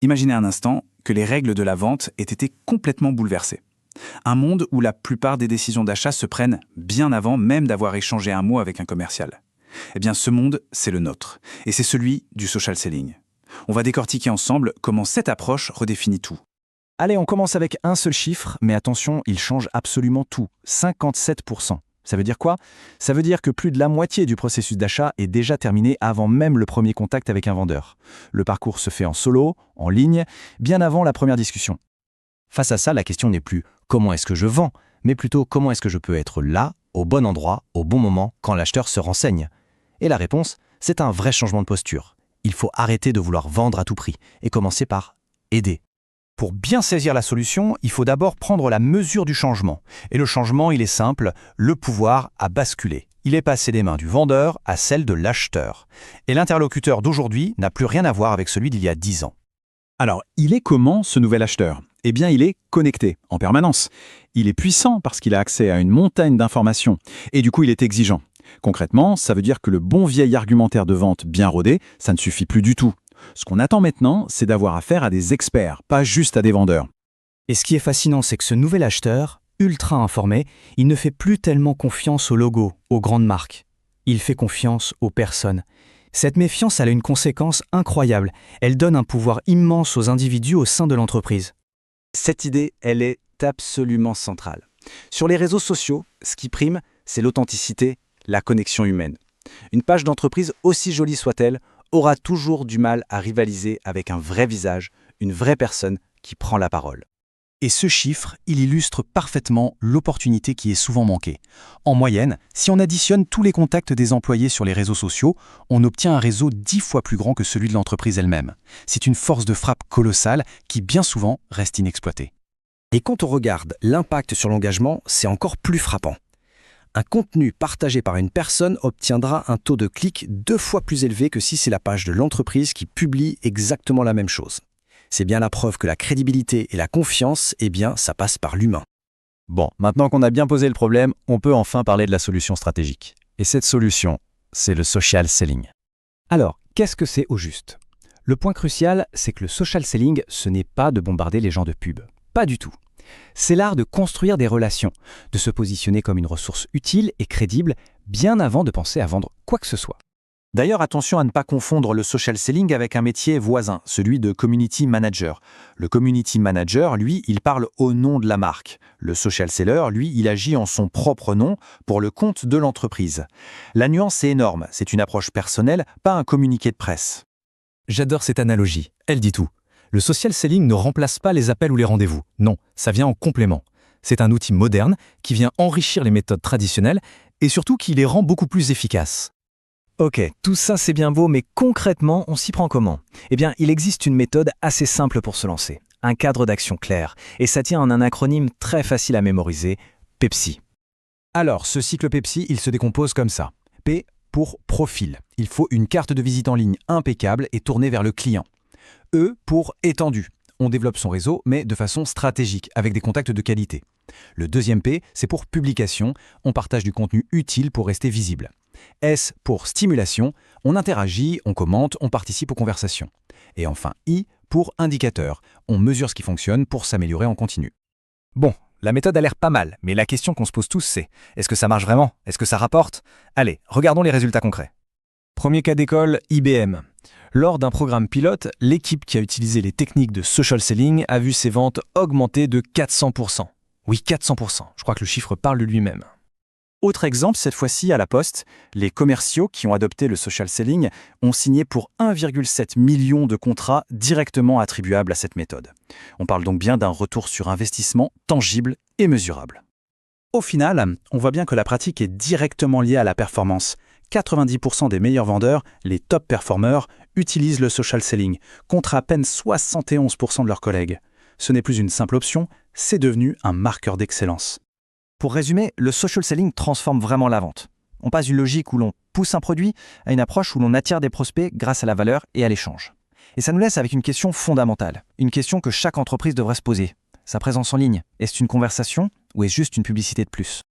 Imaginez un instant que les règles de la vente aient été complètement bouleversées. Un monde où la plupart des décisions d'achat se prennent bien avant même d'avoir échangé un mot avec un commercial. Eh bien, ce monde, c'est le nôtre. Et c'est celui du social selling. On va décortiquer ensemble comment cette approche redéfinit tout. Allez, on commence avec un seul chiffre, mais attention, il change absolument tout. 57%. Ça veut dire quoi? Ça veut dire que plus de la moitié du processus d'achat est déjà terminé avant même le premier contact avec un vendeur. Le parcours se fait en solo, en ligne, bien avant la première discussion. Face à ça, la question n'est plus « comment est-ce que je vends ?», mais plutôt « comment est-ce que je peux être là, au bon endroit, au bon moment, quand l'acheteur se renseigne ?» Et la réponse, c'est un vrai changement de posture. Il faut arrêter de vouloir vendre à tout prix et commencer par aider. Pour bien saisir la solution, il faut d'abord prendre la mesure du changement. Et le changement, il est simple, le pouvoir a basculé. Il est passé des mains du vendeur à celles de l'acheteur. Et l'interlocuteur d'aujourd'hui n'a plus rien à voir avec celui d'il y a 10 ans. Alors, il est comment ce nouvel acheteur? Eh bien, il est connecté en permanence. Il est puissant parce qu'il a accès à une montagne d'informations. Et du coup, il est exigeant. Concrètement, ça veut dire que le bon vieil argumentaire de vente bien rodé, ça ne suffit plus du tout. Ce qu'on attend maintenant, c'est d'avoir affaire à des experts, pas juste à des vendeurs. Et ce qui est fascinant, c'est que ce nouvel acheteur, ultra informé, il ne fait plus tellement confiance aux logos, aux grandes marques. Il fait confiance aux personnes. Cette méfiance, elle a une conséquence incroyable. Elle donne un pouvoir immense aux individus au sein de l'entreprise. Cette idée, elle est absolument centrale. Sur les réseaux sociaux, ce qui prime, c'est l'authenticité, la connexion humaine. Une page d'entreprise, aussi jolie soit-elle, aura toujours du mal à rivaliser avec un vrai visage, une vraie personne qui prend la parole. Et ce chiffre, il illustre parfaitement l'opportunité qui est souvent manquée. En moyenne, si on additionne tous les contacts des employés sur les réseaux sociaux, on obtient un réseau 10 fois plus grand que celui de l'entreprise elle-même. C'est une force de frappe colossale qui bien souvent reste inexploitée. Et quand on regarde l'impact sur l'engagement, c'est encore plus frappant. Un contenu partagé par une personne obtiendra un taux de clic 2 fois plus élevé que si c'est la page de l'entreprise qui publie exactement la même chose. C'est bien la preuve que la crédibilité et la confiance, eh bien, ça passe par l'humain. Bon, maintenant qu'on a bien posé le problème, on peut enfin parler de la solution stratégique. Et cette solution, c'est le social selling. Alors, qu'est-ce que c'est au juste? Le point crucial, c'est que le social selling, ce n'est pas de bombarder les gens de pub. Pas du tout. C'est l'art de construire des relations, de se positionner comme une ressource utile et crédible bien avant de penser à vendre quoi que ce soit. D'ailleurs, attention à ne pas confondre le social selling avec un métier voisin, celui de community manager. Le community manager, lui, il parle au nom de la marque. Le social seller, lui, il agit en son propre nom pour le compte de l'entreprise. La nuance est énorme, c'est une approche personnelle, pas un communiqué de presse. J'adore cette analogie, elle dit tout. Le social selling ne remplace pas les appels ou les rendez-vous. Non, ça vient en complément. C'est un outil moderne qui vient enrichir les méthodes traditionnelles et surtout qui les rend beaucoup plus efficaces. Ok, tout ça c'est bien beau, mais concrètement, on s'y prend comment? Eh bien, il existe une méthode assez simple pour se lancer. Un cadre d'action clair. Et ça tient en un acronyme très facile à mémoriser, PEPSI. Alors, ce cycle PEPSI, il se décompose comme ça. P pour profil. Il faut une carte de visite en ligne impeccable et tournée vers le client. E pour étendu. On développe son réseau, mais de façon stratégique, avec des contacts de qualité. Le deuxième P, c'est pour publication. On partage du contenu utile pour rester visible. S pour stimulation. On interagit, on commente, on participe aux conversations. Et enfin I pour indicateur. On mesure ce qui fonctionne pour s'améliorer en continu. Bon, la méthode a l'air pas mal, mais la question qu'on se pose tous, c'est est-ce que ça marche vraiment? Est-ce que ça rapporte? Allez, regardons les résultats concrets. Premier cas d'école, IBM. Lors d'un programme pilote, l'équipe qui a utilisé les techniques de social selling a vu ses ventes augmenter de 400%. Oui, 400%. Je crois que le chiffre parle de lui-même. Autre exemple, cette fois-ci à la Poste, les commerciaux qui ont adopté le social selling ont signé pour 1,7 million de contrats directement attribuables à cette méthode. On parle donc bien d'un retour sur investissement tangible et mesurable. Au final, on voit bien que la pratique est directement liée à la performance. 90% des meilleurs vendeurs, les top performers, utilisent le social selling, contre à peine 71% de leurs collègues. Ce n'est plus une simple option, c'est devenu un marqueur d'excellence. Pour résumer, le social selling transforme vraiment la vente. On passe d'une logique où l'on pousse un produit à une approche où l'on attire des prospects grâce à la valeur et à l'échange. Et ça nous laisse avec une question fondamentale, une question que chaque entreprise devrait se poser. Sa présence en ligne, est-ce une conversation ou est-ce juste une publicité de plus ?